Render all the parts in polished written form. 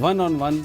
1-on-1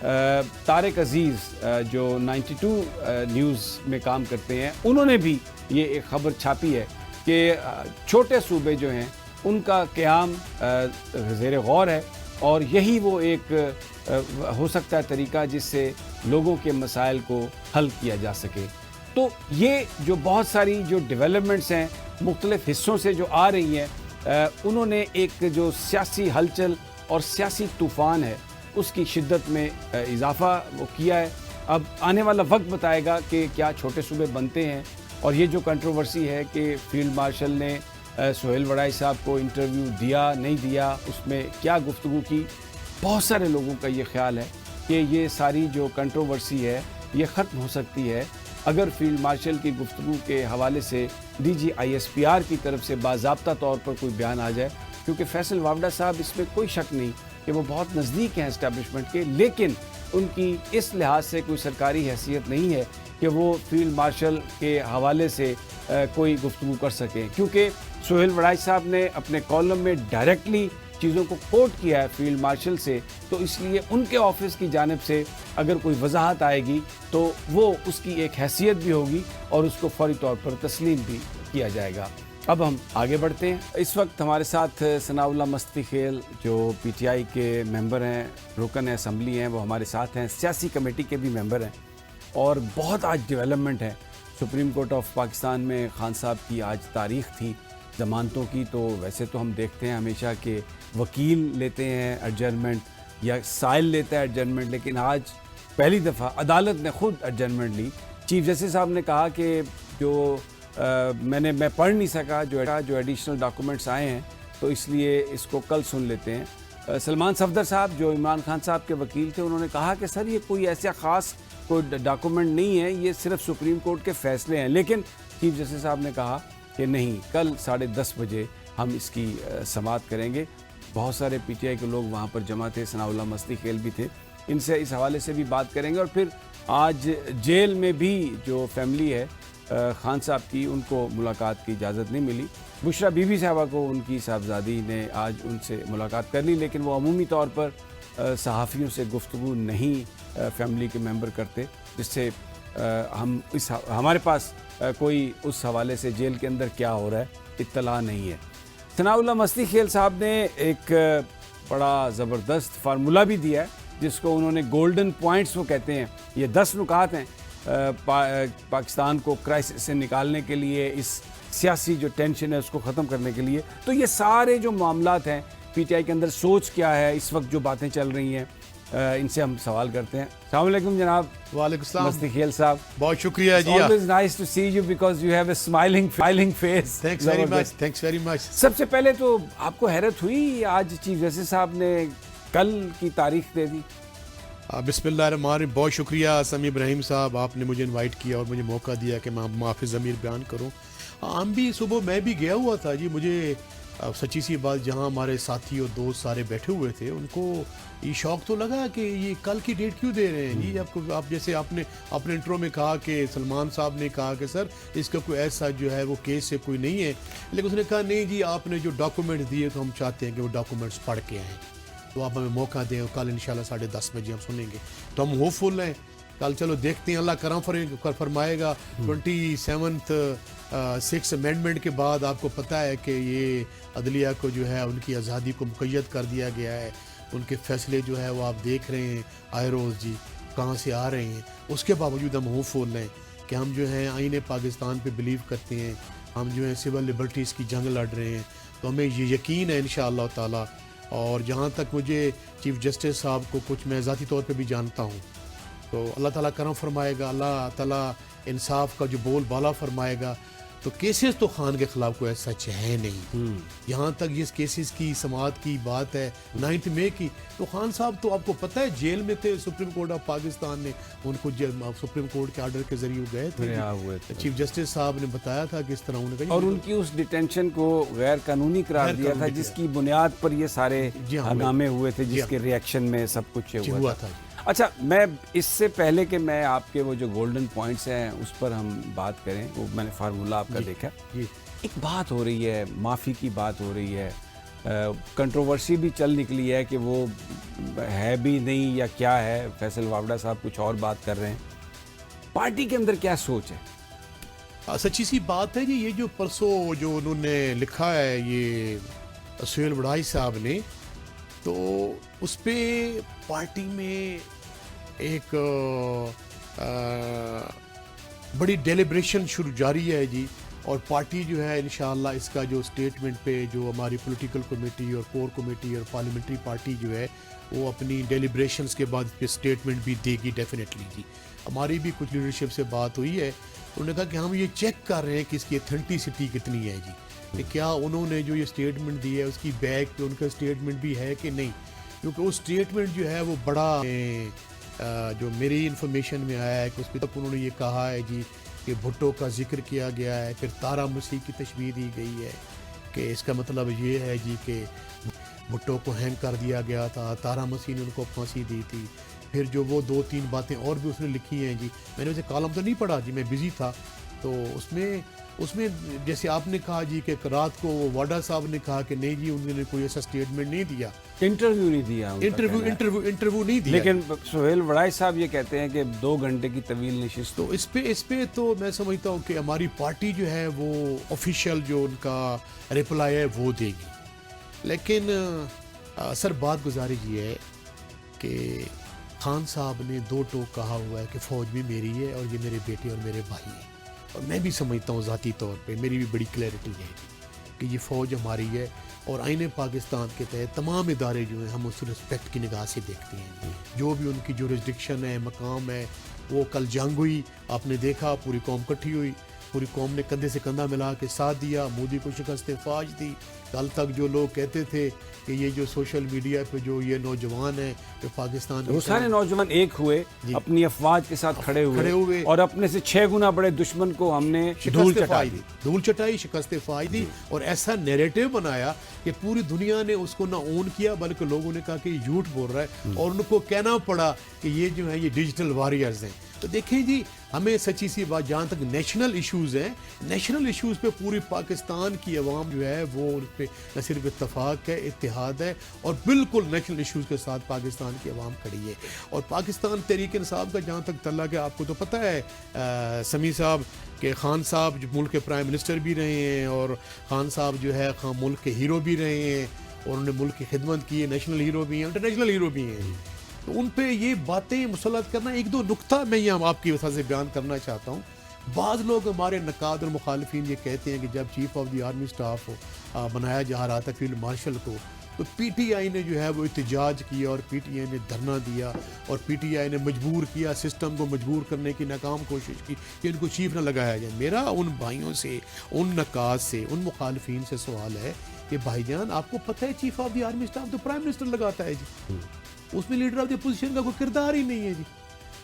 Tariq عزیز جو 92 news میں کام کرتے ہیں، انہوں نے بھی یہ ایک خبر چھاپی ہے کہ چھوٹے صوبے جو ہیں ان کا قیام زیر غور ہے، اور یہی وہ ایک ہو سکتا ہے طریقہ جس سے لوگوں کے مسائل کو حل کیا جا سکے۔ تو یہ جو بہت ساری جو ڈیولپمنٹس ہیں مختلف حصوں سے جو آ رہی ہیں، انہوں نے ایک جو سیاسی ہلچل اور سیاسی طوفان ہے اس کی شدت میں اضافہ وہ کیا ہے۔ اب آنے والا وقت بتائے گا کہ کیا چھوٹے صوبے بنتے ہیں، اور یہ جو کنٹروورسی ہے کہ فیلڈ مارشل نے سہیل وڑائی صاحب کو انٹرویو دیا نہیں دیا، اس میں کیا گفتگو کی، بہت سارے لوگوں کا یہ خیال ہے کہ یہ ساری جو کنٹروورسی ہے یہ ختم ہو سکتی ہے اگر فیلڈ مارشل کی گفتگو کے حوالے سے D G I S P R کی طرف سے باضابطہ طور پر کوئی بیان آ جائے، کیونکہ فیصل وابڈا صاحب اس میں کوئی شک نہیں کہ وہ بہت نزدیک ہیں اسٹیبلشمنٹ کے، لیکن ان کی اس لحاظ سے کوئی سرکاری حیثیت نہیں ہے کہ وہ فیلڈ مارشل کے حوالے سے کوئی گفتگو کر سکیں، کیونکہ سہیل وڑائی صاحب نے اپنے کالم میں ڈائریکٹلی چیزوں کو کوٹ کیا ہے فیلڈ مارشل سے، تو اس لیے ان کے آفس کی جانب سے اگر کوئی وضاحت آئے گی تو وہ اس کی ایک حیثیت بھی ہوگی اور اس کو فوری طور پر تسلیم بھی کیا جائے گا۔ اب ہم آگے بڑھتے ہیں۔ اس وقت ہمارے ساتھ ثناء اللہ مستی خیل جو پی ٹی آئی کے ممبر ہیں، رکن اسمبلی ہیں، وہ ہمارے ساتھ ہیں، سیاسی کمیٹی کے بھی ممبر ہیں، اور بہت آج ڈیولپمنٹ ہے۔ سپریم کورٹ آف پاکستان میں خان صاحب کی آج تاریخ تھی ضمانتوں کی، تو ویسے تو ہم دیکھتے ہیں ہمیشہ کہ وکیل لیتے ہیں ایڈجرنمنٹ یا سائل لیتا ہے ایڈجرنمنٹ، لیکن آج پہلی دفعہ عدالت نے خود ایڈجرنمنٹ لی۔ چیف جسٹس صاحب نے کہا کہ جو میں پڑھ نہیں سکا جو ایڈیشنل ڈاکومنٹس آئے ہیں، تو اس لیے اس کو کل سن لیتے ہیں۔ سلمان صفدر صاحب جو عمران خان صاحب کے وکیل تھے، انہوں نے کہا کہ سر یہ کوئی ایسا خاص کوئی ڈاکومنٹ نہیں ہے، یہ صرف سپریم کورٹ کے فیصلے ہیں، لیکن چیف جسٹس صاحب نے کہا کہ نہیں، کل 10:30 بجے ہم اس کی سماعت کریں گے۔ بہت سارے پی ٹی آئی کے لوگ وہاں پر جمع تھے، ثناء اللہ مستی خیل بھی تھے، ان سے اس حوالے سے بھی بات کریں گے۔ اور پھر آج جیل میں بھی جو فیملی ہے خان صاحب کی، ان کو ملاقات کی اجازت نہیں ملی۔ بشرا بی بی صاحبہ کو ان کی صاحبزادی نے آج ان سے ملاقات کر لی، لیکن وہ عمومی طور پر صحافیوں سے گفتگو نہیں فیملی کے ممبر کرتے، جس سے ہمارے پاس کوئی اس حوالے سے جیل کے اندر کیا ہو رہا ہے اطلاع نہیں ہے۔ ثناء اللہ مستی خیل صاحب نے ایک بڑا زبردست فارمولہ بھی دیا ہے، جس کو انہوں نے گولڈن پوائنٹس وہ کہتے ہیں۔ یہ 10 نکات ہیں پاکستان کو کرائسس سے نکالنے کے لیے، اس سیاسی جو ٹینشن ہے اس کو ختم کرنے کے لیے۔ تو یہ سارے جو معاملات ہیں پی ٹی آئی کے اندر، سوچ کیا ہے اس وقت جو باتیں چل رہی ہیں، ان سے ہم سوال کرتے ہیں۔ السلام علیکم جناب۔ وعلیکم السلام مستی خیل صاحب، بہت شکریہ جی۔ always nice to see you because you have a smiling face. thanks very much. سب سے پہلے تو آپ کو حیرت ہوئی آج چیف جسٹس صاحب نے کل کی تاریخ دے دی؟ بسم اللہ الرحمن الرحیم، بہت شکریہ سمیع ابراہیم صاحب، آپ نے مجھے انوائٹ کیا اور مجھے موقع دیا کہ میں معافی ضمیر بیان کروں۔ ہم بھی صبح میں بھی گیا ہوا تھا جی، مجھے سچی سی بات، جہاں ہمارے ساتھی اور دوست سارے بیٹھے ہوئے تھے، ان کو یہ شوق تو لگا کہ یہ کل کی ڈیٹ کیوں دے رہے ہیں جی۔ آپ جیسے آپ نے اپنے انٹرو میں کہا کہ سلمان صاحب نے کہا کہ سر اس کا کوئی ایسا جو ہے وہ کیس سے کوئی نہیں ہے، لیکن اس نے کہا نہیں جی، آپ نے جو ڈاکومنٹس دیے تو ہم چاہتے ہیں کہ وہ ڈاکومنٹس پڑھ کے آئیں، تو آپ ہمیں موقع دیں، اور کل انشاءاللہ 10:30 بجے ہم سنیں گے، تو ہم ہوپ فل ہیں۔ کل چلو دیکھتے ہیں، اللہ کرم فرمائے گا۔ 27th 6 امینڈمنٹ کے بعد آپ کو پتہ ہے کہ یہ عدلیہ کو جو ہے ان کی آزادی کو مقید کر دیا گیا ہے، ان کے فیصلے جو ہے وہ آپ دیکھ رہے ہیں آئے روز جی کہاں سے آ رہے ہیں۔ اس کے باوجود ہم ہوپ فل ہیں کہ ہم جو ہیں آئین پاکستان پہ بلیو کرتے ہیں، ہم جو ہیں سول لبرٹیز کی جنگ لڑ رہے ہیں، تو ہمیں یہ یقین ہے انشاءاللہ تعالی۔ اور جہاں تک مجھے چیف جسٹس صاحب کو کچھ میں ذاتی طور پہ بھی جانتا ہوں، تو اللہ تعالیٰ کرم فرمائے گا، اللہ تعالیٰ انصاف کا جو بول بالا فرمائے گا، تو کیسز تو خان کے خلاف کوئی ایسا سچ ہے نہیں۔ یہاں تک یہ کیسز کی سماعت کی بات ہے 9 مئی کی، تو خان صاحب تو آپ کو پتہ ہے جیل میں تھے، سپریم کورٹ آف پاکستان نے ان کو سپریم کورٹ کے آرڈر کے ذریعے گئے تھے، چیف جسٹس صاحب نے بتایا تھا کہ اس طرح انہوں نے کہا، اور ان کی اس ڈیٹینشن کو غیر قانونی قرار دیا تھا، جس کی بنیاد پر یہ سارے ہنگامے ہوئے تھے، جس کے ریئیکشن میں سب کچھ ہوا تھا۔ اچھا، میں اس سے پہلے کہ میں آپ کے وہ جو گولڈن پوائنٹس ہیں اس پر ہم بات کریں، وہ میں نے فارمولہ آپ کا دیکھا، ایک بات ہو رہی ہے، معافی کی بات ہو رہی ہے، کنٹروورسی بھی چل نکلی ہے کہ وہ ہے بھی نہیں یا کیا ہے. فیصل واوڈا صاحب کچھ اور بات کر رہے ہیں. پارٹی کے اندر کیا سوچ ہے؟ سچی سی بات ہے جی, یہ جو پرسوں جو انہوں نے لکھا ہے یہ سہیل وڑائی صاحب نے, تو اس پہ پارٹی میں ایک بڑی ڈیلیبریشن شروع جاری ہے جی. اور پارٹی جو ہے انشاءاللہ اس کا جو سٹیٹمنٹ پہ جو ہماری پولیٹیکل کمیٹی اور کور کمیٹی اور پارلیمنٹری پارٹی جو ہے وہ اپنی ڈیلیبریشنز کے بعد اس پہ سٹیٹمنٹ بھی دے گی ڈیفینیٹلی جی. ہماری بھی کچھ لیڈرشپ سے بات ہوئی ہے, انہوں نے کہا کہ ہم یہ چیک کر رہے ہیں کہ اس کی اتھینٹسٹی کتنی ہے جی, کہ کیا انہوں نے جو یہ سٹیٹمنٹ دی ہے اس کی بیک پہ ان کا سٹیٹمنٹ بھی ہے کہ نہیں. کیونکہ وہ سٹیٹمنٹ جو ہے وہ بڑا جو میری انفارمیشن میں آیا ہے کہ اس پہ تک انہوں نے یہ کہا ہے جی کہ بھٹو کا ذکر کیا گیا ہے, پھر تارا مسیح کی تشبیہ دی گئی ہے کہ اس کا مطلب یہ ہے جی کہ بھٹو کو ہینگ کر دیا گیا تھا, تارا مسیح نے ان کو پھانسی دی تھی. پھر جو وہ 2-3 باتیں اور بھی اس نے لکھی ہیں جی, میں نے اسے کالم تو نہیں پڑھا جی, میں بزی تھا. تو اس میں جیسے آپ نے کہا جی کہ رات کو واڈا صاحب نے کہا کہ نہیں جی انہوں نے کوئی ایسا سٹیٹمنٹ نہیں دیا, انٹرویو نہیں دیا, انٹرویو نہیں دیا. لیکن سہیل وڑائی صاحب یہ کہتے ہیں کہ 2 گھنٹے کی طویل نشست. تو اس پہ تو میں سمجھتا ہوں کہ ہماری پارٹی جو ہے وہ آفیشیل جو ان کا رپلائی ہے وہ دے گی. لیکن سر بات گزارش یہ ہے کہ خان صاحب نے 2 ٹوک کہا ہوا ہے کہ فوج بھی میری ہے اور یہ میرے بیٹے اور میرے بھائی ہیں. اور میں بھی سمجھتا ہوں ذاتی طور پہ میری بھی بڑی کلیئرٹی ہے کہ یہ فوج ہماری ہے, اور آئین پاکستان کے تحت تمام ادارے جو ہیں ہم اس رسپیکٹ کی نگاہ سے دیکھتے ہیں. جو بھی ان کی جورسڈکشن ہے, مقام ہے, وہ کل جنگ ہوئی, آپ نے دیکھا پوری قوم کٹھی ہوئی, پوری قوم نے کندھے سے کندھا ملا کے ساتھ دیا, مودی کو شکست فاج دی. کل تک جو لوگ کہتے تھے کہ یہ جو سوشل میڈیا پہ جو یہ نوجوان ہیں جو پاکستان وہ سارے نوجوان ایک ہوئے, اپنی افواج کے ساتھ کھڑے ہوئے اور اپنے سے 6 گنا بڑے دشمن کو ہم نے دھول چٹائی, شکست فاج دی. اور ایسا نیریٹو بنایا کہ پوری دنیا نے اس کو نہ اون کیا بلکہ لوگوں نے کہا کہ یہ جھوٹ بول رہا ہے, اور ان کو کہنا پڑا کہ یہ جو ہے یہ ڈیجیٹل واریئرز ہیں. تو دیکھیں جی ہمیں سچی سی بات, جہاں تک نیشنل ایشوز ہیں, نیشنل ایشوز پہ پوری پاکستان کی عوام جو ہے وہ ان پہ نہ صرف اتفاق ہے, اتحاد ہے, اور بالکل نیشنل ایشوز کے ساتھ پاکستان کی عوام کھڑی ہے. اور پاکستان تحریک انصاف کا جہاں تک تعلق ہے, آپ کو تو پتہ ہے سمیع صاحب کہ خان صاحب جو ملک کے پرائم منسٹر بھی رہے ہیں, اور خان صاحب جو ہے ملک کے ہیرو بھی رہے ہیں, اور انہوں نے ملک کی خدمت کی ہے, نیشنل ہیرو بھی ہیں, انٹرنیشنل ہیرو بھی ہیں. تو ان پہ یہ باتیں مسلط کرنا, 1-2 نقطہ میں یہ آپ کی وجہ سے بیان کرنا چاہتا ہوں. بعض لوگ ہمارے نقاد اور مخالفین یہ کہتے ہیں کہ جب chief of the army staff بنایا جا رہا تھا فیلڈ مارشل کو, تو پی ٹی آئی نے جو ہے وہ احتجاج کیا, اور پی ٹی آئی نے دھرنا دیا, اور پی ٹی آئی نے مجبور کیا, سسٹم کو مجبور کرنے کی ناکام کوشش کی کہ ان کو چیف نہ لگایا جائے. میرا ان بھائیوں سے, ان نقاد سے, ان مخالفین سے سوال ہے کہ بھائی جان آپ کو پتہ ہے chief of the army staff تو پرائم منسٹر لگاتا ہے جی, اس میں لیڈر آف دی اپوزیشن کا کوئی کردار ہی نہیں ہے جی.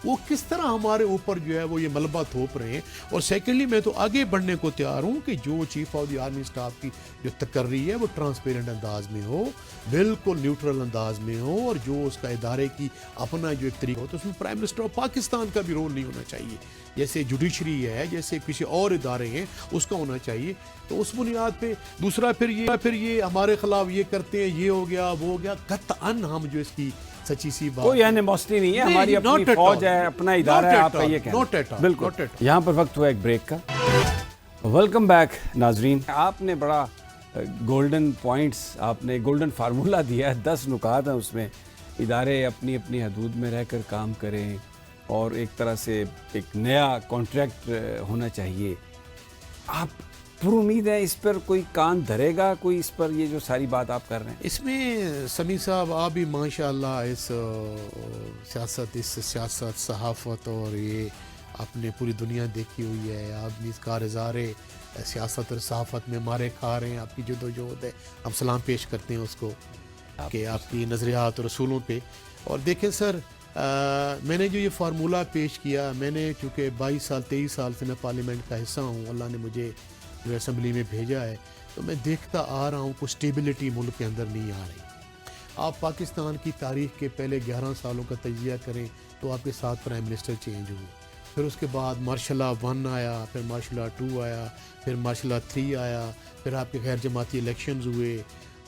وہ کس طرح ہمارے اوپر جو ہے وہ یہ ملبہ تھوپ رہے ہیں. اور سیکنڈلی میں تو آگے بڑھنے کو تیار ہوں کہ جو chief of the army staff کی جو تقرری ہے وہ ٹرانسپیرنٹ انداز میں ہو, بالکل نیوٹرل انداز میں ہو, اور جو اس کا ادارے کی اپنا جو ایک طریقہ ہو, تو اس میں پرائم منسٹر آف پاکستان کا بھی رول نہیں ہونا چاہیے, جیسے جوڈیشری ہے, جیسے کسی اور ادارے ہیں اس کا ہونا چاہیے. تو اس بنیاد پہ دوسرا پھر یہ ہمارے خلاف یہ کرتے ہیں, یہ ہو گیا وہ ہو گیا, قطعاً ہم جو اس کی سچی سی بات کوئی اینیموسٹی نہیں ہے, ہماری اپنی فوج ہے, اپنا ادارہ ہے, آپ کا یہ کہنا بالکل. یہاں پر وقت ہوا ایک بریک کا. ویلکم بیک ناظرین. آپ نے بڑا گولڈن پوائنٹس, آپ نے گولڈن فارمولا دیا ہے, 10 نکات ہیں اس میں. ادارے اپنی اپنی حدود میں رہ کر کام کریں, اور ایک طرح سے ایک نیا کانٹریکٹ ہونا چاہیے. آپ پر امید ہے اس پر کوئی کان دھرے گا, کوئی اس پر یہ جو ساری بات آپ کر رہے ہیں؟ اس میں سمیع صاحب آپ بھی ماشاءاللہ اس سیاست صحافت اور یہ آپ نے پوری دنیا دیکھی ہوئی ہے, آپ بھی اس کارزار سیاست اور صحافت میں مارے کھا رہے ہیں. آپ کی جدوجہد ہے, ہم سلام پیش کرتے ہیں اس کو کہ آپ کی نظریات اور اصولوں پہ. اور دیکھیں سر, میں نے جو یہ فارمولہ پیش کیا, میں نے چونکہ 23 سال سے میں پارلیمنٹ کا حصہ ہوں, اللہ نے مجھے جو اسمبلی میں بھیجا ہے, تو میں دیکھتا آ رہا ہوں کوئی اسٹیبلٹی ملک کے اندر نہیں آ رہی. آپ پاکستان کی تاریخ کے پہلے 11 سالوں کا تجزیہ کریں تو آپ کے 7 پرائم منسٹر چینج ہوئے, پھر اس کے بعد مارشل لا 1 آیا, پھر مارشل لا 2 آیا, پھر مارشل لا 3 آیا, پھر آپ کے غیر جماعتی الیکشنز ہوئے,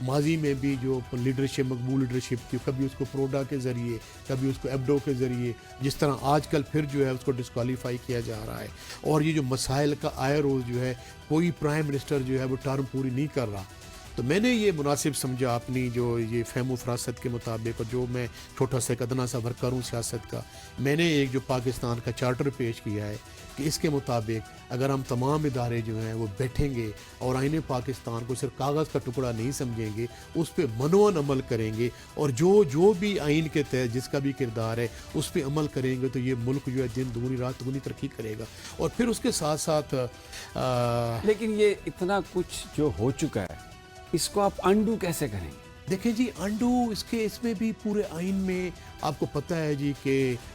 ماضی میں بھی جو لیڈرشپ مقبول لیڈرشپ تھی کبھی اس کو پروڈا کے ذریعے کبھی اس کو ایبڈو کے ذریعے جس طرح آج کل پھر جو ہے اس کو ڈسکوالیفائی کیا جا رہا ہے اور یہ جو مسائل کا آئے روز جو ہے کوئی پرائم منسٹر جو ہے وہ ٹرم پوری نہیں کر رہا تو میں نے یہ مناسب سمجھا اپنی جو یہ فہم و فراست کے مطابق اور جو میں چھوٹا سا ادنا سا ورکر ہوں سیاست کا میں نے ایک جو پاکستان کا چارٹر پیش کیا ہے کہ اس کے مطابق اگر ہم تمام ادارے جو ہیں وہ بیٹھیں گے اور آئین پاکستان کو صرف کاغذ کا ٹکڑا نہیں سمجھیں گے اس پہ منوان عمل کریں گے اور جو بھی آئین کے تحت جس کا بھی کردار ہے اس پہ عمل کریں گے تو یہ ملک جو ہے دن دگنی رات دگنی ترقی کرے گا اور پھر اس کے ساتھ ساتھ لیکن یہ اتنا کچھ جو ہو چکا ہے اس کو آپ انڈو کیسے کریں گے؟ دیکھیں جی انڈو اس میں بھی پورے آئین میں آپ کو پتہ ہے جی کہ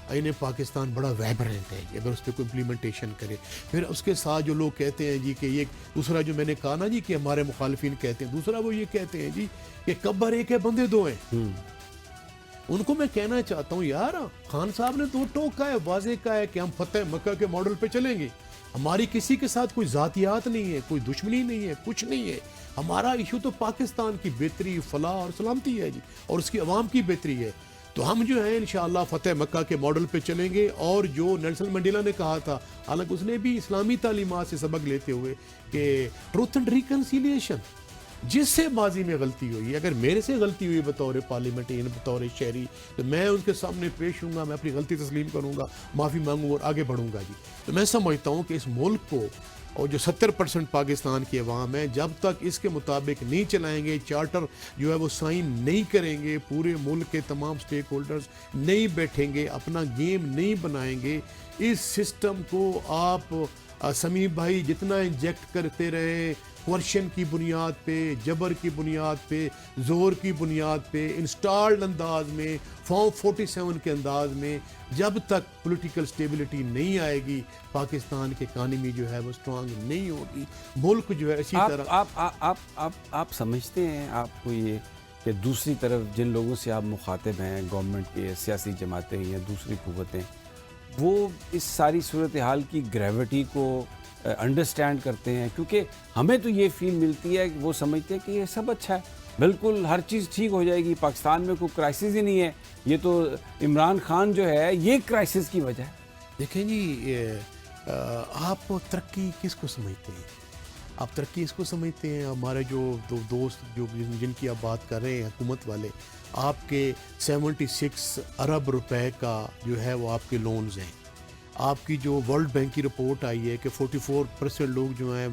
آئین پاکستان بڑا ویبرنٹ ہے اگر اس پہ کوئی امپلیمنٹیشن کرے پھر اس کے ساتھ جو لوگ کہتے ہیں جی کہ یہ دوسرا جو میں نے کہا نا جی کہ ہمارے مخالفین کہتے ہیں دوسرا وہ یہ کہتے ہیں جی کہ قبر ایک ہے بندے دو ہیں ان کو میں کہنا چاہتا ہوں یار خان صاحب نے تو ٹوکا ہے واضح کہا ہے کہ ہم فتح مکہ کے ماڈل پہ چلیں گے ہماری کسی کے ساتھ کوئی ذاتیات نہیں ہے کوئی دشمنی نہیں ہے کچھ نہیں ہے ہمارا ایشو تو پاکستان کی بہتری فلاح اور سلامتی ہے جی اور اس کی عوام کی بہتری ہے تو ہم جو ہیں انشاءاللہ فتح مکہ کے ماڈل پہ چلیں گے اور جو نیلسن منڈیلا نے کہا تھا حالانکہ اس نے بھی اسلامی تعلیمات سے سبق لیتے ہوئے کہ ٹروتھ اینڈ ریکنسیلیشن جس سے ماضی میں غلطی ہوئی اگر میرے سے غلطی ہوئی بطور پارلیمنٹین بطور شہری تو میں ان کے سامنے پیش ہوں گا میں اپنی غلطی تسلیم کروں گا معافی مانگوں اور آگے بڑھوں گا جی تو میں سمجھتا ہوں کہ اس ملک کو اور جو 70% پاکستان کی عوام ہے جب تک اس کے مطابق نہیں چلائیں گے چارٹر جو ہے وہ سائن نہیں کریں گے پورے ملک کے تمام سٹیک ہولڈرز نہیں بیٹھیں گے اپنا گیم نہیں بنائیں گے اس سسٹم کو آپ سمیع بھائی جتنا انجیکٹ کرتے رہے کوشن کی بنیاد پہ جبر کی بنیاد پہ زور کی بنیاد پہ انسٹالڈ انداز میں فارم 47 کے انداز میں جب تک پولیٹیکل سٹیبلٹی نہیں آئے گی پاکستان کی اکانومی جو ہے وہ سٹرانگ نہیں ہوگی ملک جو ہے اسی طرح آپ سمجھتے ہیں آپ کو یہ کہ دوسری طرف جن لوگوں سے آپ مخاطب ہیں گورنمنٹ کے سیاسی جماعتیں یا دوسری قوتیں وہ اس ساری صورتحال کی گریوٹی کو انڈرسٹینڈ کرتے ہیں کیونکہ ہمیں تو یہ فیل ملتی ہے کہ وہ سمجھتے ہیں کہ یہ سب اچھا ہے بالکل ہر چیز ٹھیک ہو جائے گی پاکستان میں کوئی کرائسس ہی نہیں ہے یہ تو عمران خان جو ہے یہ کرائسس کی وجہ ہے دیکھیں جی آپ ترقی کس کو سمجھتے ہیں آپ ترقی اس کو سمجھتے ہیں ہمارے جو دوست جو جن کی آپ بات کر رہے ہیں حکومت والے آپ کے 76 ارب روپے کا جو ہے وہ آپ کے لونز ہیں آپ کی جو ورلڈ بینک کی رپورٹ آئی ہے کہ 44% لوگ جو ہیں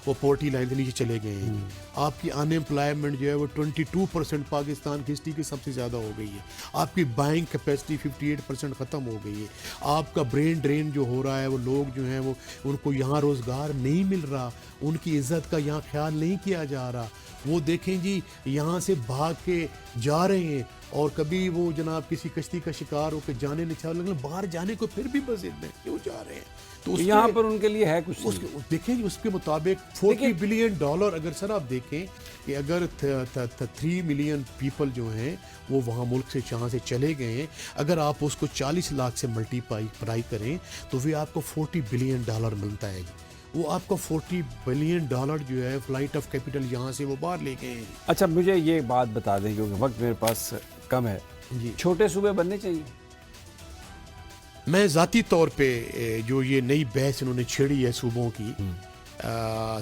وہ پورٹی لائن سے نیچے چلے گئے ہیں آپ کی ان امپلائمنٹ جو ہے وہ 22% پاکستان کی ہسٹری کی سب سے زیادہ ہو گئی ہے آپ کی بائنگ کیپیسٹی 58% ختم ہو گئی ہے آپ کا برین ڈرین جو ہو رہا ہے وہ لوگ جو ہیں وہ ان کو یہاں روزگار نہیں مل رہا ان کی عزت کا یہاں خیال نہیں کیا جا رہا وہ دیکھیں جی یہاں سے بھاگ کے جا رہے ہیں اور کبھی وہ جناب کسی کشتی کا شکار ہو کے جانے نہیں لگے باہر جانے کو پھر بھی بضد ہیں کیوں جا رہے ہیں تو یہاں پر ان کے لیے ہے کچھ دیکھیں اس کے مطابق $40 بلین اگر سر آپ دیکھیں کہ اگر 3 ملین پیپل جو ہیں وہ وہاں ملک سے جہاں سے چلے گئے ہیں اگر آپ اس کو 40 لاکھ سے ملٹی پلائی کریں تو وہ آپ کو $40 بلین ملتا ہے وہ آپ کو $40 بلین جو ہے فلائٹ آف کیپٹل یہاں سے وہ باہر لے گئے ہیں اچھا مجھے یہ بات بتا دیں کیونکہ وقت میرے پاس کم ہے جی چھوٹے صوبے بننے چاہیے میں ذاتی طور پہ جو یہ نئی بحث انہوں نے چھیڑی ہے صوبوں کی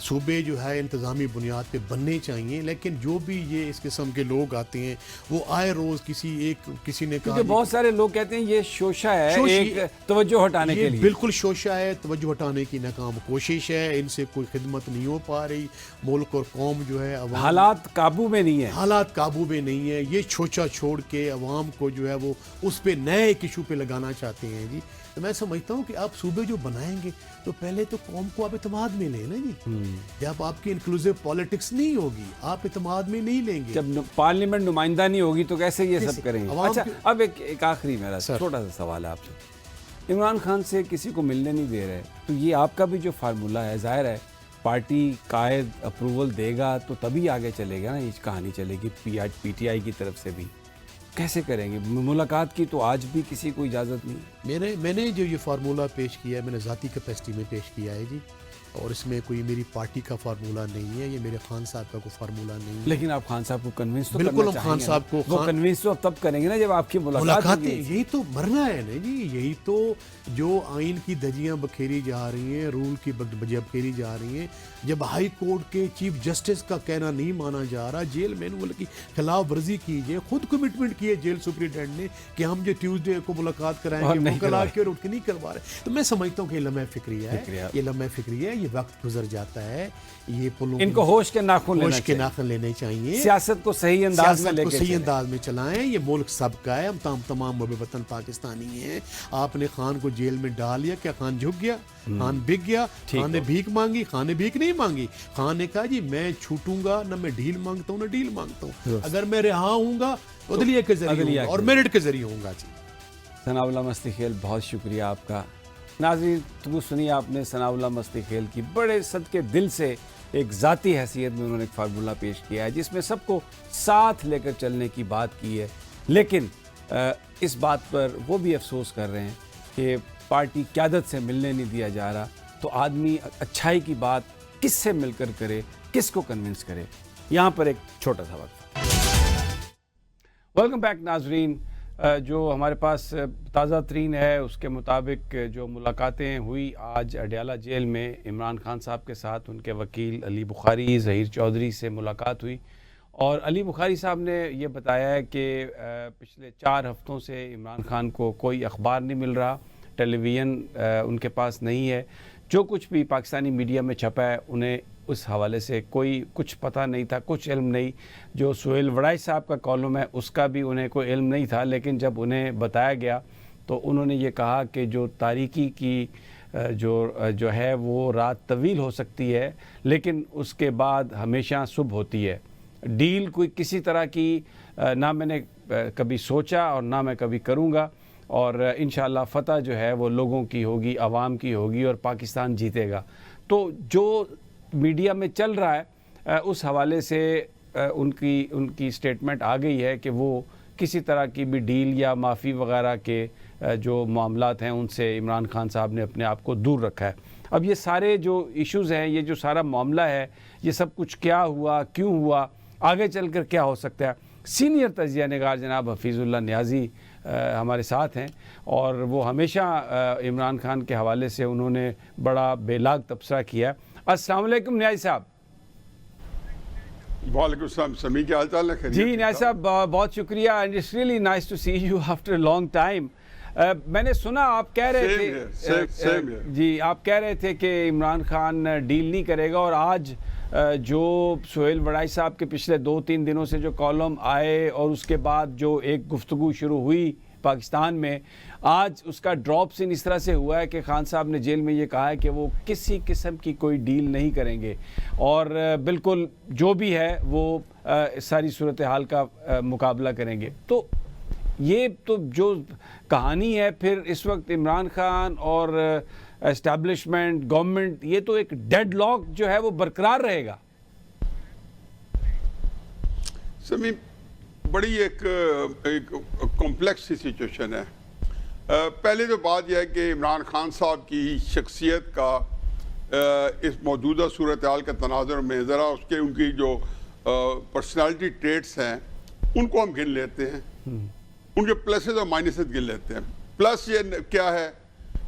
صوبے جو ہے انتظامی بنیاد پہ بننے چاہیے لیکن جو بھی یہ اس قسم کے لوگ آتے ہیں وہ آئے روز کسی نے کہا بہت سارے لوگ کہتے ہیں یہ شوشہ ہے ایک توجہ ہٹانے کے لیے بالکل شوشہ ہے توجہ ہٹانے کی ناکام کوشش ہے ان سے کوئی خدمت نہیں ہو پا رہی ملک اور قوم جو ہے حالات قابو میں نہیں ہے حالات قابو میں نہیں ہے یہ چھوچا چھوڑ کے عوام کو جو ہے وہ اس پہ نئے ایک ایشو پہ لگانا چاہتے ہیں جی تو میں سمجھتا ہوں کہ آپ صوبے جو بنائیں گے تو پہلے تو قوم کو آپ اعتماد میں لیں نا جی جب آپ کی انکلوسیو پالیٹکس نہیں ہوگی آپ اعتماد میں نہیں لیں گے جب پارلیمنٹ نمائندہ نہیں ہوگی تو کیسے یہ سب کریں گے اچھا اب ایک آخری میرا چھوٹا سا سوال ہے آپ سے عمران خان سے کسی کو ملنے نہیں دے رہے تو یہ آپ کا بھی جو فارمولہ ہے ظاہر ہے پارٹی قائد اپروول دے گا تو تبھی آگے چلے گا نا یہ کہانی چلے گی پی ٹی آئی کی طرف سے بھی کیسے کریں گے ملاقات کی تو آج بھی کسی کو اجازت نہیں میں نے جو یہ فارمولہ پیش کیا ہے میں نے ذاتی کیپیسٹی میں پیش کیا ہے جی اور اس میں کوئی میری پارٹی کا فارمولہ نہیں ہے, یہ میرے خان صاحب کا کوئی فارمولہ نہیں ہے. لیکن آپ خان صاحب کو کنونس تو بالکل ہم خان صاحب کو وہ کنونس تو اب تب کریں گے نا جب آپ کی ملاقات یہی تو مرنا ہے نا جی, یہی تو جو آئین کی دھجیاں بکھیری جا رہی ہیں, رول کی بکھیری جا رہی ہیں, جب ہائی کورٹ کے چیف جسٹس کا کہنا نہیں مانا جا رہا, جیل مینول کی خلاف ورزی کیجیے, خود کمٹمنٹ کی ہے جیل سپرنٹینڈنٹ نے کہ ہم جو ٹیوزڈے کو ملاقات کرائیں گے مکلا کے اور اٹھ کے نہیں کروا رہے. تو میں سمجھتا ہوں کہ یہ لمحہ فکری ہے, یہ لمحہ فکری ہے, یہ وقت گزر جاتا ہے, یہ ان کو ہوش کے ناخن لینے چاہیے, سیاست کو صحیح انداز میں چلائیں. یہ ملک سب کا ہے, ہم تمام محب وطن پاکستانی ہیں. آپ نے خان کو جیل میں ڈال دیا, کیا خان جھک گیا؟ خان بک گیا؟ خان نے بھیک مانگی؟ خان نے بھیک نہیں مانگی. خان نے کہا جی میں چھوٹوں گا نہ, میں ڈھیل مانگتا ہوں نہ ڈیل مانگتا ہوں, اگر میں رہا ہوں گا عدلیہ کے ذریعے اور میرٹ کے ذریعے ہوں گا. جی ثناء اللہ مستی خیل, بہت شکریہ آپ کا. ناظرین تو سنی آپ نے ثناء اللہ مستی خیل کی, بڑے صدقے دل سے ایک ذاتی حیثیت میں انہوں نے ایک فارمولہ پیش کیا ہے جس میں سب کو ساتھ لے کر چلنے کی بات کی ہے. لیکن اس بات پر وہ بھی افسوس کر رہے ہیں کہ پارٹی قیادت سے ملنے نہیں دیا جا رہا, تو آدمی اچھائی کی بات کس سے مل کر کرے, کس کو کنونس کرے. یہاں پر ایک چھوٹا سا وقت. ویلکم بیک ناظرین. جو ہمارے پاس تازہ ترین ہے اس کے مطابق جو ملاقاتیں ہوئی آج اڈیالہ جیل میں عمران خان صاحب کے ساتھ, ان کے وکیل علی بخاری, ظہیر چودھری سے ملاقات ہوئی, اور علی بخاری صاحب نے یہ بتایا ہے کہ پچھلے 4 ہفتوں سے عمران خان کو کوئی اخبار نہیں مل رہا, ٹیلی ویژن ان کے پاس نہیں ہے, جو کچھ بھی پاکستانی میڈیا میں چھپا ہے انہیں اس حوالے سے کوئی کچھ پتہ نہیں تھا, کچھ علم نہیں. جو سہیل وڑائی صاحب کا کالم ہے اس کا بھی انہیں کوئی علم نہیں تھا, لیکن جب انہیں بتایا گیا تو انہوں نے یہ کہا کہ جو تاریکی کی جو ہے وہ رات طویل ہو سکتی ہے لیکن اس کے بعد ہمیشہ صبح ہوتی ہے. ڈیل کوئی کسی طرح کی نہ میں نے کبھی سوچا اور نہ میں کبھی کروں گا, اور انشاءاللہ فتح جو ہے وہ لوگوں کی ہوگی, عوام کی ہوگی, اور پاکستان جیتے گا. تو جو میڈیا میں چل رہا ہے اس حوالے سے ان کی سٹیٹمنٹ آ گئی ہے کہ وہ کسی طرح کی بھی ڈیل یا معافی وغیرہ کے جو معاملات ہیں ان سے عمران خان صاحب نے اپنے آپ کو دور رکھا ہے. اب یہ سارے جو ایشوز ہیں, یہ جو سارا معاملہ ہے, یہ سب کچھ کیا ہوا, کیوں ہوا, آگے چل کر کیا ہو سکتا ہے. سینئر تجزیہ نگار جناب حفیظ اللہ نیازی ہمارے ساتھ ہیں, اور وہ ہمیشہ عمران خان کے حوالے سے انہوں نے بڑا بے لاگ تبصرہ کیا. السلام علیکم نیازی صاحب. وعلیکم السلام سمی, کیا حال چال ہے؟ جی نیازی صاحب بہت شکریہ, and it's really nice to see you after a long time. میں نے سنا آپ کہہ رہے تھے جی آپ کہہ رہے تھے کہ عمران خان ڈیل نہیں کرے گا, اور آج جو سہیل وڑائی صاحب کے پچھلے 2-3 دنوں سے جو کالم آئے اور اس کے بعد جو ایک گفتگو شروع ہوئی پاکستان میں, آج اس کا ڈراپ سین اس طرح سے ہوا ہے کہ خان صاحب نے جیل میں یہ کہا ہے کہ وہ کسی قسم کی کوئی ڈیل نہیں کریں گے, اور بالکل جو بھی ہے وہ ساری صورتحال کا مقابلہ کریں گے. تو یہ تو جو کہانی ہے پھر اس وقت عمران خان اور اسٹیبلشمنٹ, گورنمنٹ, یہ تو ایک ڈیڈ لاک جو ہے وہ برقرار رہے گا. سمی بڑی ایک کمپلیکس سی سچویشن ہے. پہلے تو بات یہ ہے کہ عمران خان صاحب کی شخصیت کا اس موجودہ صورتحال کے تناظر میں ذرا ان کی جو پرسنالٹی ٹریٹس ہیں ان کو ہم گن لیتے ہیں, ان کے پلسز اور مائنسز گن لیتے ہیں. پلس یہ کیا ہے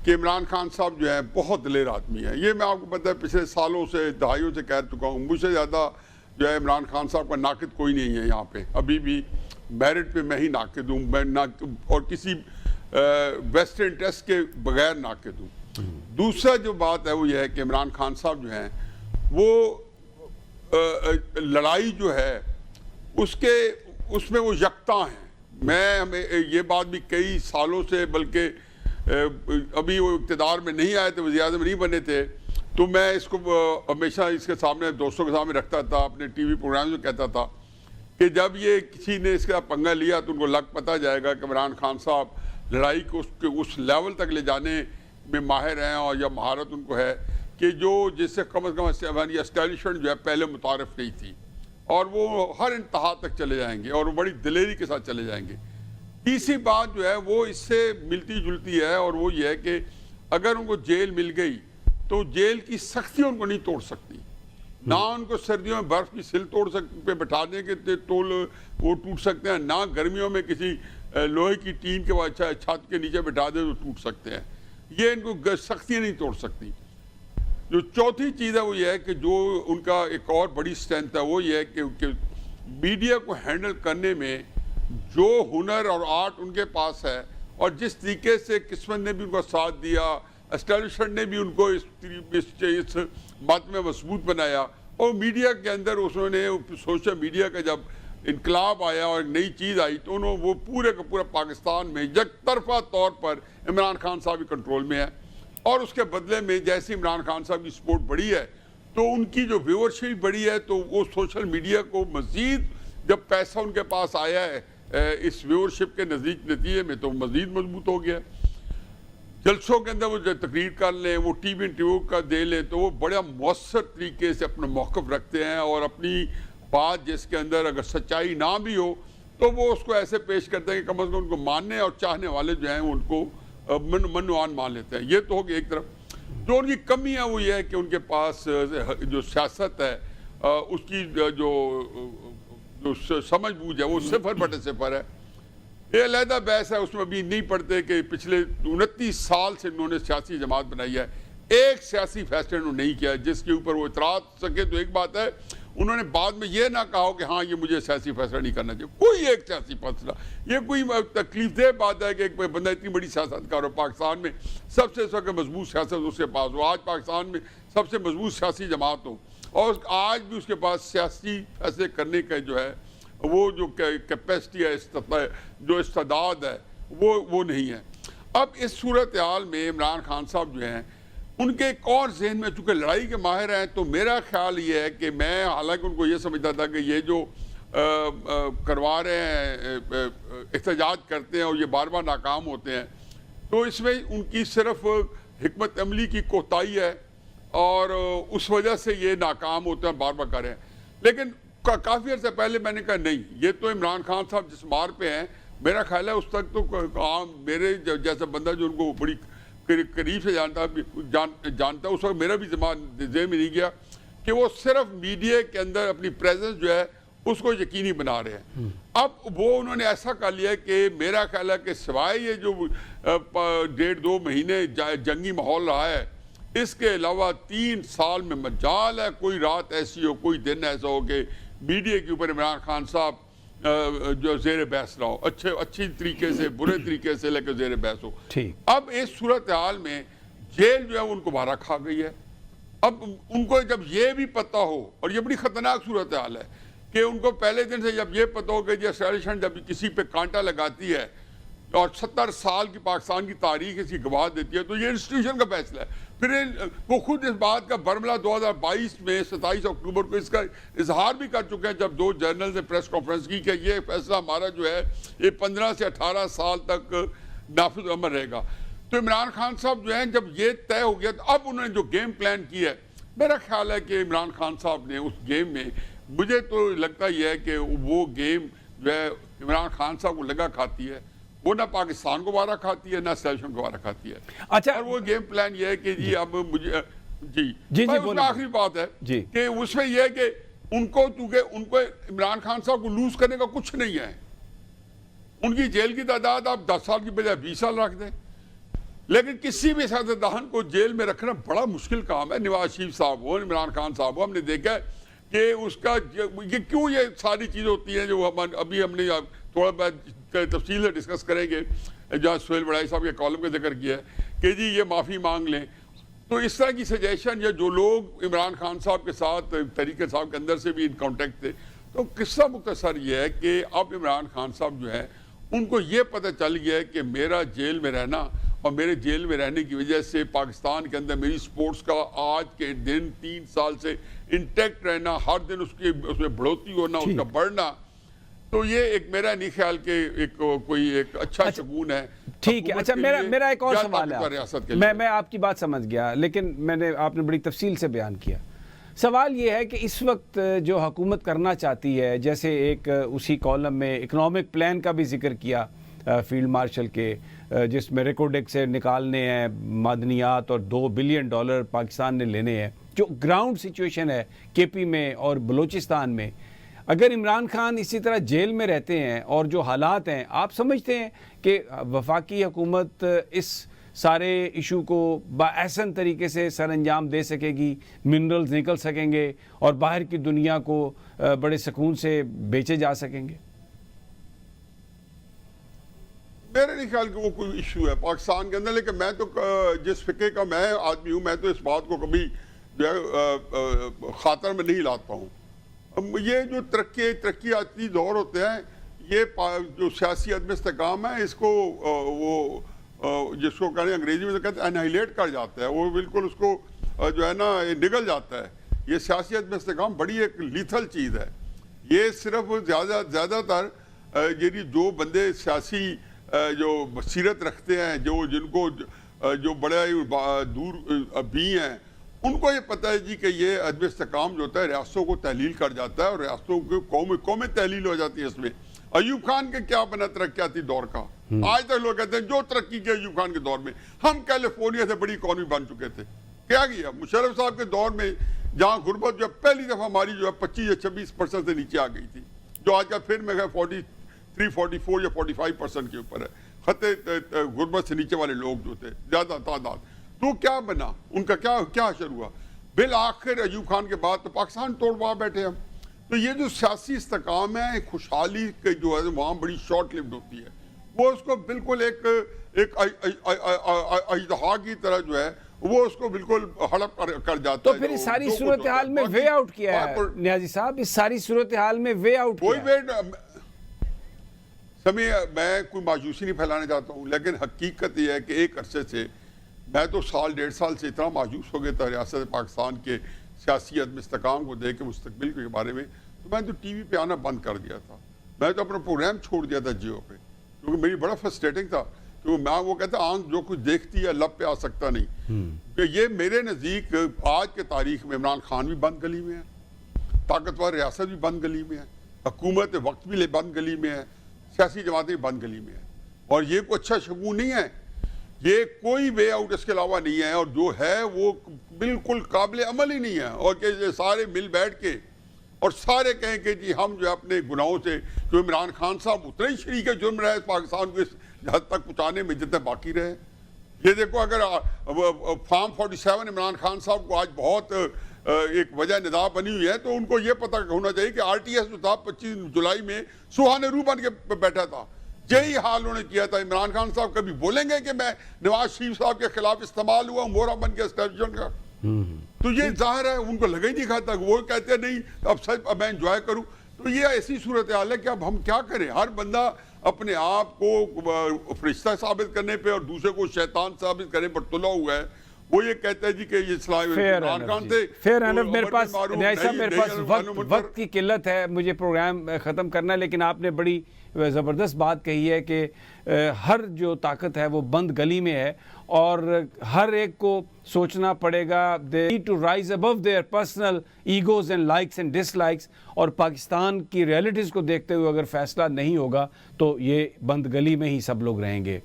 کہ عمران خان صاحب جو ہے بہت دلیر آدمی ہے. یہ میں آپ کو پتہ ہے پچھلے سالوں سے دہائیوں سے کہہ چکا ہوں, مجھ سے زیادہ جو ہے عمران خان صاحب کا ناقد کوئی نہیں ہے یہاں پہ. ابھی بھی میرٹ پہ میں ہی ناقد ہوں, میں اور کسی ویسٹ انٹرسٹ کے بغیر ناقد ہوں. دوسرا جو بات ہے وہ یہ ہے کہ عمران خان صاحب جو ہیں وہ لڑائی جو ہے اس میں وہ یکتا ہیں. میں ہمیں یہ بات بھی کئی سالوں سے, بلکہ ابھی وہ اقتدار میں نہیں آئے تھے, وزیر اعظم نہیں بنے تھے, تو میں اس کو ہمیشہ اس کے سامنے دوستوں کے سامنے رکھتا تھا, اپنے ٹی وی پروگرام میں کہتا تھا کہ جب یہ کسی نے اس کا پنگا لیا تو ان کو لگ پتہ جائے گا کہ عمران خان صاحب لڑائی کو اس لیول تک لے جانے میں ماہر ہیں, اور یا مہارت ان کو ہے کہ جس سے کم از کم اسٹیبلشمنٹ جو ہے پہلے متعارف نہیں تھی, اور وہ ہر انتہا تک چلے جائیں گے اور وہ بڑی دلیری کے ساتھ چلے جائیں گے. تیسری بات جو ہے وہ اس سے ملتی جلتی ہے, اور وہ یہ ہے کہ اگر ان کو جیل مل گئی تو جیل کی سختیاں ان کو نہیں توڑ سکتی، نہ ان کو سردیوں میں برف کی سل پہ بٹھا دیں کہ ٹول وہ ٹوٹ سکتے ہیں، نہ گرمیوں میں کسی لوہے کی ٹین کے چھت کے نیچے بٹھا دیں تو ٹوٹ سکتے ہیں، یہ ان کو سختیاں نہیں توڑ سکتی۔ جو چوتھی چیز ہے وہ یہ ہے کہ جو ان کا ایک اور بڑی اسٹرینتھ ہے وہ یہ ہے کہ میڈیا کو ہینڈل کرنے میں جو ہنر اور آرٹ ان کے پاس ہے، اور جس طریقے سے قسمت نے بھی ان کو ساتھ دیا، اسٹیبلشمنٹ نے بھی ان کو اس بات میں مضبوط بنایا، اور میڈیا کے اندر انہوں نے سوشل میڈیا کا جب انقلاب آیا اور ایک نئی چیز آئی تو انہوں وہ پورے کا پورا پاکستان میں یک طرفہ طور پر عمران خان صاحب کی کنٹرول میں ہے، اور اس کے بدلے میں جیسے عمران خان صاحب کی سپورٹ بڑھی ہے تو ان کی جو ویورشپ بڑھی ہے تو وہ سوشل میڈیا کو مزید جب پیسہ ان کے پاس آیا ہے اس ویورشپ کے نتیجے میں تو مزید مضبوط ہو گیا۔ جلسوں کے اندر وہ جو تقریر کر لیں، وہ ٹی وی انٹرویو کا دے لیں تو وہ بڑا مؤثر طریقے سے اپنا موقف رکھتے ہیں، اور اپنی بات جس کے اندر اگر سچائی نہ بھی ہو تو وہ اس کو ایسے پیش کرتے ہیں کہ کم از کم ان کو ماننے اور چاہنے والے جو ہیں ان کو منوان مان لیتے ہیں۔ یہ تو ہوگی ایک طرف۔ جو ان کی کمی ہے وہ یہ ہے کہ ان کے پاس جو سیاست ہے اس کی جو سمجھ بوجھ ہے وہ 0/0 ہے۔ یہ علیحدہ بحث ہے، اس میں ابھی نہیں پڑھتے کہ پچھلے 29 سال سے انہوں نے سیاسی جماعت بنائی ہے، ایک سیاسی فیصلہ انہوں نے نہیں کیا جس کے اوپر وہ اعتراض سکے تو ایک بات ہے، انہوں نے بعد میں یہ نہ کہا کہ ہاں یہ مجھے سیاسی فیصلہ نہیں کرنا چاہیے، کوئی ایک سیاسی فیصلہ۔ یہ کوئی تکلیف دہ بات ہے کہ ایک بندہ اتنی بڑی سیاست کار ہو، پاکستان میں سب سے اس وقت مضبوط سیاست اس کے پاس ہو، آج پاکستان میں سب سے مضبوط سیاسی جماعت ہو، اور آج بھی اس کے پاس سیاسی فیصلے کرنے کا جو ہے وہ جو کیپیسٹی ہے، جو استعداد ہے وہ نہیں ہے۔ اب اس صورتحال میں عمران خان صاحب جو ہیں ان کے ایک اور ذہن میں چونکہ لڑائی کے ماہر ہیں تو میرا خیال یہ ہے کہ میں حالانکہ ان کو یہ سمجھتا تھا کہ یہ جو کروا رہے ہیں احتجاج کرتے ہیں اور یہ بار بار ناکام ہوتے ہیں تو اس میں ان کی صرف حکمت عملی کی کوتاہی ہے اور اس وجہ سے یہ ناکام ہوتے ہیں، بار بار کر رہے ہیں۔ لیکن کافی عرصے پہلے میں نے کہا نہیں، یہ تو عمران خان صاحب جس مار پہ ہیں میرا خیال ہے اس تک تو میرے جیسا بندہ جو ان کو بڑی قریب سے جانتا اس وقت میرا بھی ذہن میں نہیں گیا کہ وہ صرف میڈیا کے اندر اپنی پریزنس جو ہے اس کو یقینی بنا رہے ہیں۔ اب وہ انہوں نے ایسا کر لیا کہ میرا خیال ہے کہ سوائے یہ جو 1.5-2 مہینے جنگی ماحول رہا ہے اس کے علاوہ 3 سال میں مجال ہے کوئی رات ایسی ہو، کوئی دن ایسا ہو کہ میڈیا کے اوپر عمران خان صاحب جو زیر بحث رہا ہو، اچھی طریقے سے برے طریقے سے لیکن زیر بحث ہو۔ اب اس صورتحال میں جیل جو ہے ان کو بارہ کھا گئی ہے۔ اب ان کو جب یہ بھی پتہ ہو، اور یہ بڑی خطرناک صورتحال ہے کہ ان کو پہلے دن سے جب یہ پتہ ہو کہ یہ اسٹیبلشمنٹ جب کسی پہ کانٹا لگاتی ہے اور 70 سال کی پاکستان کی تاریخ اس کی گواہ دیتی ہے تو یہ انسٹیٹیوشن کا فیصلہ ہے۔ پھر وہ خود اس بات کا برملا 2022 میں 27 اکتوبر کو اس کا اظہار بھی کر چکے ہیں جب 2 جرنل نے پریس کانفرنس کی کہ یہ فیصلہ ہمارا جو ہے یہ 15 سے 18 سال تک نافذ عمل رہے گا۔ تو عمران خان صاحب جو ہیں جب یہ طے ہو گیا تو اب انہوں نے جو گیم پلان کی ہے، میرا خیال ہے کہ عمران خان صاحب نے اس گیم میں مجھے تو لگتا یہ ہے کہ وہ گیم جو ہے عمران خان صاحب کو لگا کھاتی ہے، وہ نہ پاکستان کو وارہ کھاتی ہے نہ اسٹیبلشمنٹ کو وارہ کھاتی ہے۔ اچھا، اور وہ گیم پلان یہ ہے کہ جی اب مجھے اس میں آخری بات ہے کہ اس میں یہ ہے کہ ان کو چونکہ ان کو عمران خان صاحب کو لوز کرنے کا کچھ نہیں ہے، ان کی جیل کی تعداد آپ 10 سال کی بجائے 20 سال رکھ دیں، لیکن کسی بھی سیاستدان کو جیل میں رکھنا بڑا مشکل کام ہے۔ نواز شریف صاحب ہو، عمران خان صاحب ہو، ہم نے دیکھا ہے کہ اس کا یہ کیوں یہ ساری چیزیں ہوتی ہیں جو ابھی ہم نے تھوڑا بہت تفصیل سے ڈسکس کریں گے، جہاں سہیل بڑائی صاحب کے کالم کا ذکر کیا ہے کہ جی یہ معافی مانگ لیں، تو اس طرح کی سجیشن یا جو لوگ عمران خان صاحب کے ساتھ تحریک انصاف کے اندر سے بھی ان کانٹیکٹ تھے، تو قصہ مختصر یہ ہے کہ اب عمران خان صاحب جو ہے ان کو یہ پتہ چل گیا ہے کہ میرا جیل میں رہنا اور میرے جیل میں رہنے کی وجہ سے پاکستان کے اندر میری سپورٹس کا آج کے دن 3 سال سے انٹیکٹ رہنا، ہر دن اس میں بڑھوتری ہونا، اس کا بڑھنا، تو یہ ایک میرا نہیں خیال کہ کوئی ایک اچھا شگون ہے۔ ٹھیک ہے، اچھا میرا ایک اور سوال ہے، میں آپ کی بات سمجھ گیا لیکن آپ نے بڑی تفصیل سے بیان کیا۔ سوال یہ ہے کہ اس وقت جو حکومت کرنا چاہتی ہے، جیسے ایک اسی کالم میں اکنامک پلان کا بھی ذکر کیا فیلڈ مارشل کے، جس میں ریکارڈ سے نکالنے ہیں معدنیات اور $2 بلین پاکستان نے لینے ہیں، جو گراؤنڈ سچویشن ہے کے پی میں اور بلوچستان میں، اگر عمران خان اسی طرح جیل میں رہتے ہیں اور جو حالات ہیں، آپ سمجھتے ہیں کہ وفاقی حکومت اس سارے ایشو کو باحسن طریقے سے سر انجام دے سکے گی، منرلز نکل سکیں گے اور باہر کی دنیا کو بڑے سکون سے بیچے جا سکیں گے؟ میرے نہیں خیال کہ وہ کوئی ایشو ہے پاکستان کے اندر، لیکن میں تو جس فقہ کا میں آدمی ہوں، میں تو اس بات کو کبھی جو ہے خاطر میں نہیں لاتا ہوں۔ یہ جو ترقیاتی دور ہوتے ہیں، یہ جو سیاسی عدم استحکام ہے، اس کو وہ جس کو کہتے ہیں انگریزی میں کہتے ہیں انہیلیٹ کر جاتا ہے، وہ بالکل اس کو جو ہے نا نگل جاتا ہے۔ یہ سیاسی عدم استحکام بڑی ایک لیتھل چیز ہے۔ یہ صرف زیادہ تر جو بندے سیاسی جو بصیرت رکھتے ہیں، جن کو جو بڑے دور بھی ہیں، ان کو یہ پتہ ہے جی کہ یہ عدم استحکام جو ہوتا ہے ریاستوں کو تحلیل کر جاتا ہے اور ریاستوں کو قومیں تحلیل ہو جاتی ہے اس میں۔ ایوب خان کے کیا بنا ترقیاتی دور کا؟ آج تک لوگ کہتے ہیں جو ترقی کی ایوب خان کے دور میں، ہم کیلیفورنیا سے بڑی اکانومی بن چکے تھے۔ کیا کیا مشرف صاحب کے دور میں، جہاں غربت جو پہلی دفعہ ہماری جو ہے 25 یا 26% سے نیچے آ گئی تھی، جو آج کا پھر میں 43, 44 یا 45% کے اوپر ہے، خطے غربت سے نیچے والے لوگ جو تھے زیادہ تعداد، تو کیا بنا؟ ان کا کیا حشر ہوا؟ بالآخر ایوب خان کے بعد تو پاکستان توڑوا بیٹھے ہم۔ تو یہ جو سیاسی استحکام ہے، خوشحالی کے جو ہے وہاں بڑی شارٹ لیوڈ ہوتی ہے، وہ اس کو بالکل ایک اژدہا کی طرح جو ہے وہ اس کو بالکل ہڑپ کر جاتا ہے۔ تو پھر اس ساری صورتحال میں وے آؤٹ کیا ہے نیازی صاحب؟ اس ساری صورتحال میں وے آؤٹ کوئی میں کوئی مایوسی نہیں پھیلانا چاہتا ہوں، لیکن حقیقت یہ ہے کہ ایک عرصے سے میں تو سال 1.5 سال سے اتنا مایوس ہو گیا تھا ریاست پاکستان کے سیاسی عدم استحکام کو دیکھ کے، مستقبل کے بارے میں، تو میں تو ٹی وی پہ آنا بند کر دیا تھا۔ میں تو اپنا پروگرام چھوڑ دیا تھا جیو پہ، کیونکہ میری بڑا فرسٹریٹنگ تھا، کیونکہ میں وہ کہتا آنکھ جو کچھ دیکھتی ہے لب پہ آ سکتا نہیں۔ کہ یہ میرے نزدیک آج کے تاریخ میں عمران خان بھی بند گلی میں ہے، طاقتور ریاست بھی بند گلی میں ہے، حکومت وقت بھی بند گلی میں ہے، سیاسی جماعتیں بند گلی میں ہیں، اور یہ کوئی اچھا شگون نہیں ہے۔ یہ کوئی وے آؤٹ اس کے علاوہ نہیں ہے، اور جو ہے وہ بالکل قابل عمل ہی نہیں ہے۔ اور کہ سارے مل بیٹھ کے اور سارے کہیں کہ جی ہم جو اپنے گناہوں سے، جو عمران خان صاحب اتنے ہی شریک جرم رہے پاکستان کو اس حد تک پہنچانے میں جتنے باقی رہے۔ یہ دیکھو، اگر فارم 47 عمران خان صاحب کو آج بہت ایک وجہ ندا بنی ہوئی ہے، تو ان کو یہ پتہ ہونا چاہیے کہ RTS جو تھا 25 جولائی میں سوہان روح بن کے بیٹھا تھا، یہی حال انہوں نے کیا تھا۔ عمران خان صاحب کبھی بولیں گے کہ میں نواز شریف صاحب کے خلاف استعمال ہوا مورا بن کے اسٹیبلشمنٹ کا؟ تو یہ ظاہر ہے ان کو لگا ہی نہیں کھاتا، وہ کہتے نہیں اب میں انجوائے کروں۔ تو یہ ایسی صورتحال ہے کہ اب ہم کیا کریں؟ ہر بندہ اپنے آپ کو فرشتہ ثابت کرنے پہ اور دوسرے کو شیطان ثابت کرنے پر تلا ہوا ہے۔ وہ یہ کہتا ہے جی کہ یہ عمران خان تھے۔ فیر انف، میرے پاس نیازی صاحب میرے پاس وقت کی قلت ہے، مجھے پروگرام ختم کرنا ہے، لیکن آپ نے بڑی زبردست بات کہی ہے کہ ہر جو طاقت ہے وہ بند گلی میں ہے، اور ہر ایک کو سوچنا پڑے گا they need to rise above their personal egos and likes and dislikes، اور پاکستان کی ریئلٹیز کو دیکھتے ہوئے اگر فیصلہ نہیں ہوگا تو یہ بند گلی میں ہی سب لوگ رہیں گے۔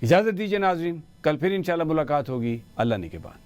اجازت دیجیے ناظرین، کل پھر انشاءاللہ ملاقات ہوگی، اللہ نگہبان۔